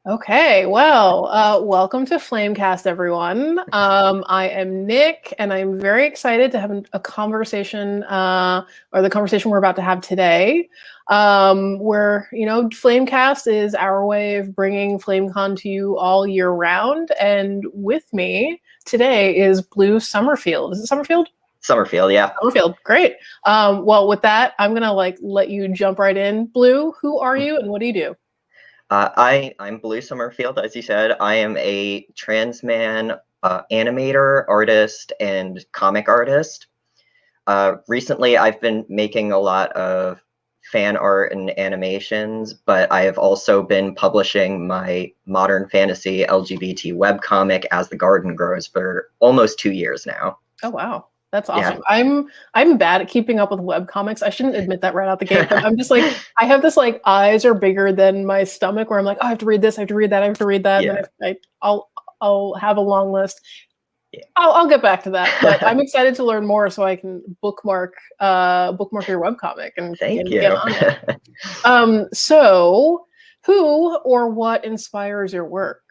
Okay, well, welcome to Flamecast, everyone. I am Nick, and I'm very excited to have a conversation, or the conversation we're about to have today, where, Flamecast is our way of bringing FlameCon to you all year round, and with me today is Blue Summerfield. Is it Summerfield? Summerfield, yeah. Summerfield, great. Well, with that, I'm gonna let you jump right in. Blue, who are you, and what do you do? I'm Blue Summerfield, as you said. I am a trans man animator, artist, and comic artist. Recently, I've been making a lot of fan art and animations, but I have also been publishing my modern fantasy LGBT webcomic As the Garden Grows for almost 2 years now. Oh, wow. That's awesome. Yeah. I'm bad at keeping up with webcomics. I shouldn't admit that right out the gate, but I'm just I have this eyes are bigger than my stomach where I'm like, oh, I have to read this, I have to read that, I have to read that. Yeah. And then I'll have a long list. Yeah. I'll get back to that, but I'm excited to learn more so I can bookmark your webcomic and get on it. So who or what inspires your work?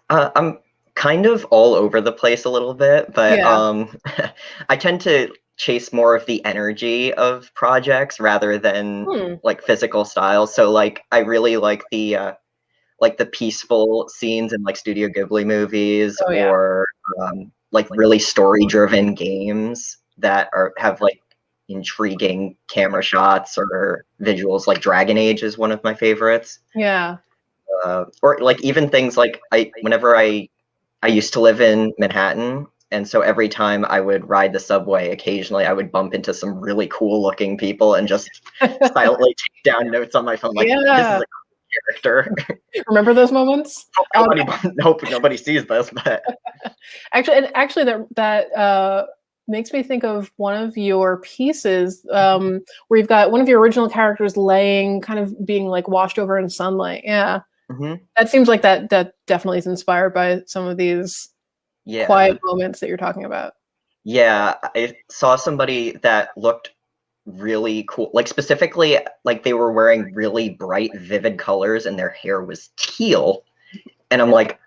I'm kind of all over the place a little bit, but yeah. I tend to chase more of the energy of projects rather than physical styles. So I really like the peaceful scenes in Studio Ghibli movies, or really story-driven games that have intriguing camera shots or visuals. Dragon Age is one of my favorites. Yeah. Or even things whenever I used to live in Manhattan, and so every time I would ride the subway, occasionally I would bump into some really cool looking people and just silently take down notes on my phone this is a cool character. Remember those moments? Hope nobody sees this, but actually that makes me think of one of your pieces where you've got one of your original characters laying, kind of being washed over in sunlight. Yeah. Mm-hmm. That seems like that definitely is inspired by some of these quiet moments that you're talking about. Yeah, I saw somebody that looked really cool. Specifically, they were wearing really bright, vivid colors and their hair was teal. And I'm like,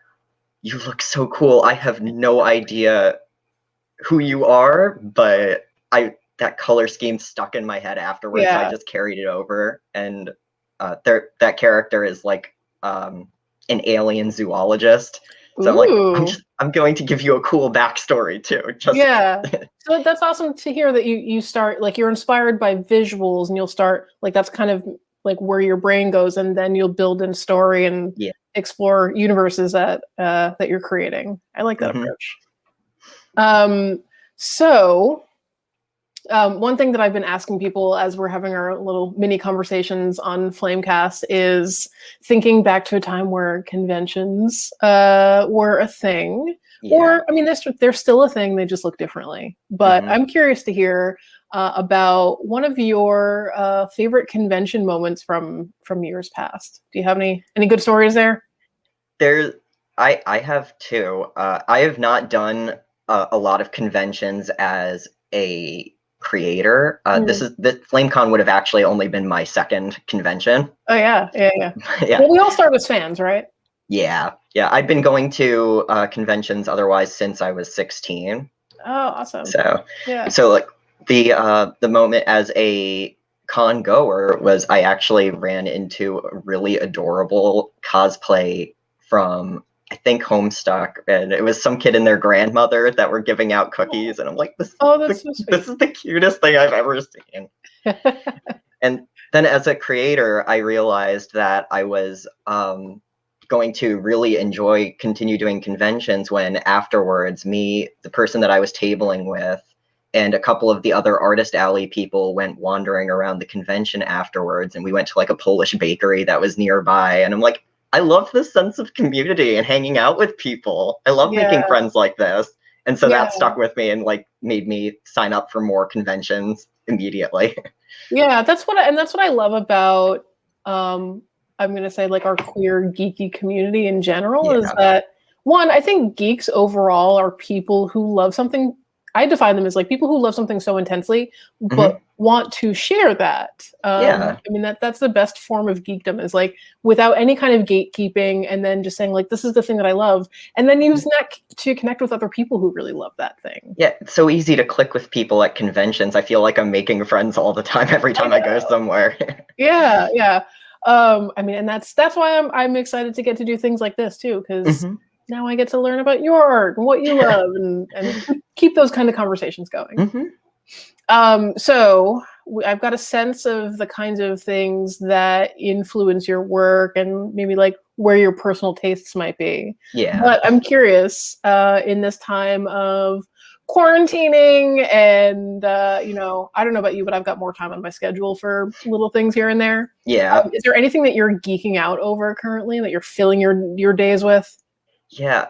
you look so cool. I have no idea who you are, but that color scheme stuck in my head afterwards. Yeah. So I just carried it over. And that character is an alien zoologist. So I'm going to give you a cool backstory too. So that's awesome to hear that you start you're inspired by visuals and you'll start that's kind of where your brain goes, and then you'll build in story and explore universes that you're creating. I like that approach. So one thing that I've been asking people as we're having our little mini conversations on Flamecast is thinking back to a time where conventions were a thing. Yeah. Or, I mean, they're still a thing, they just look differently. But I'm curious to hear about one of your favorite convention moments from years past. Do you have any good stories there? I have two. I have not done a lot of conventions as a creator. The FlameCon would have actually only been my second convention. Oh yeah. Well, we all start as fans, right? Yeah. I've been going to conventions otherwise since I was 16. Oh, awesome. So the moment as a con goer was I actually ran into a really adorable cosplay from, I think, Homestuck, and it was some kid and their grandmother that were giving out cookies, and I'm like, this is the cutest thing I've ever seen. And then as a creator, I realized that I was going to really continue doing conventions when afterwards the person that I was tabling with and a couple of the other Artist Alley people went wandering around the convention afterwards, and we went to a Polish bakery that was nearby, and I'm like, I love this sense of community and hanging out with people. I love making friends like this. And so that stuck with me and made me sign up for more conventions immediately. Yeah, that's what I love about I'm going to say our queer geeky community in general is that, one, I think geeks overall are people who love something. I define them as people who love something so intensely, but want to share that. Yeah. I mean, that's the best form of geekdom, is like without any kind of gatekeeping, and then just saying like, this is the thing that I love, and then using that to connect with other people who really love that thing. Yeah, it's so easy to click with people at conventions. I feel like I'm making friends all the time every time I go somewhere. Yeah, yeah. I mean, and that's why I'm excited to get to do things like this too, because now I get to learn about your art and what you love, and keep those kind of conversations going. So I've got a sense of the kinds of things that influence your work, and maybe like where your personal tastes might be. Yeah. But I'm curious, in this time of quarantining, and you know, I don't know about you, but I've got more time on my schedule for little things here and there. Yeah. Is there anything that you're geeking out over currently, that you're filling your days with? Yeah.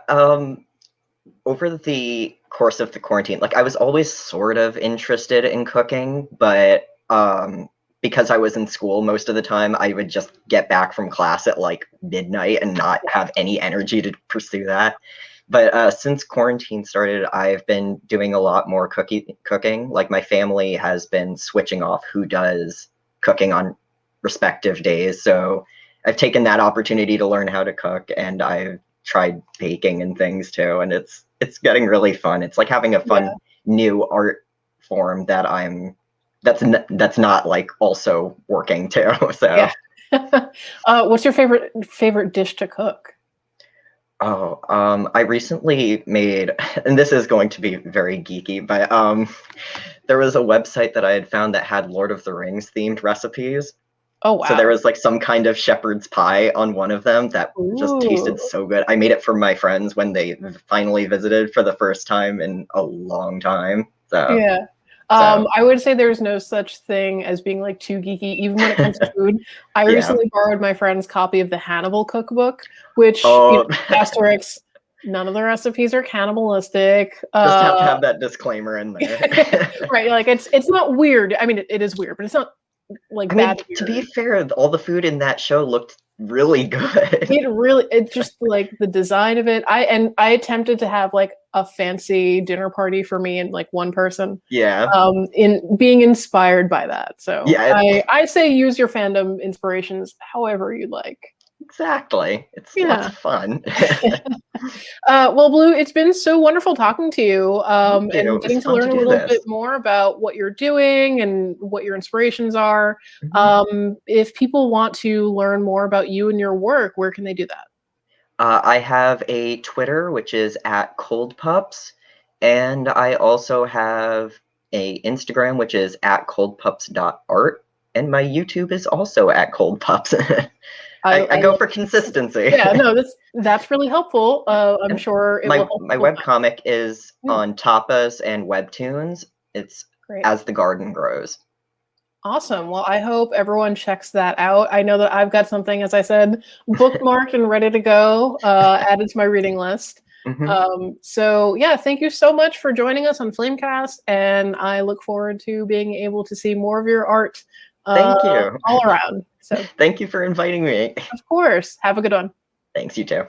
Over the course of the quarantine, like I was always sort of interested in cooking, but because I was in school most of the time, I would just get back from class at like midnight and not have any energy to pursue that. But since quarantine started, I've been doing a lot more cooking. Like my family has been switching off who does cooking on respective days. So I've taken that opportunity to learn how to cook, and I've tried baking and things too. And it's getting really fun. It's like having a fun new art form that that's not like also working too. So what's your favorite dish to cook? Oh, I recently made, and this is going to be very geeky, but there was a website that I had found that had Lord of the Rings themed recipes. Oh, wow. So there was like some kind of shepherd's pie on one of them that just tasted so good. I made it for my friends when they finally visited for the first time in a long time. So yeah. I would say there's no such thing as being like too geeky, even when it comes to food. I recently borrowed my friend's copy of the Hannibal cookbook, which, asterisk, none of the recipes are cannibalistic. Just have to have that discllaimer in there. Right, like it's not weird. I mean, it is weird, but it's not like bad weird. To be fair, all the food in that show looked really good. It's just like the design of it. I attempted to have like a fancy dinner party for me and like one person. Yeah. In being inspired by that. So yeah, I say use your fandom inspirations however you like. Exactly. It's lots of fun. Well, Blue, it's been so wonderful talking to you, and getting to learn a little bit more about what you're doing and what your inspirations are. If people want to learn more about you and your work, where can they do that? I have a Twitter, which is @coldpups, and I also have a Instagram, which is @coldpups.art, and my YouTube is also @coldpups. I go for consistency. Yeah, no, that's really helpful. I'm sure it will help. My webcomic is on Tapas and Webtoons. It's As the Garden Grows. Awesome. Well, I hope everyone checks that out. I know that I've got something, as I said, bookmarked and ready to go, added to my reading list. So yeah, thank you so much for joining us on Flamecast, and I look forward to being able to see more of your art. Thank you. All around. So thank you for inviting me. Of course. Have a good one. Thanks, you too.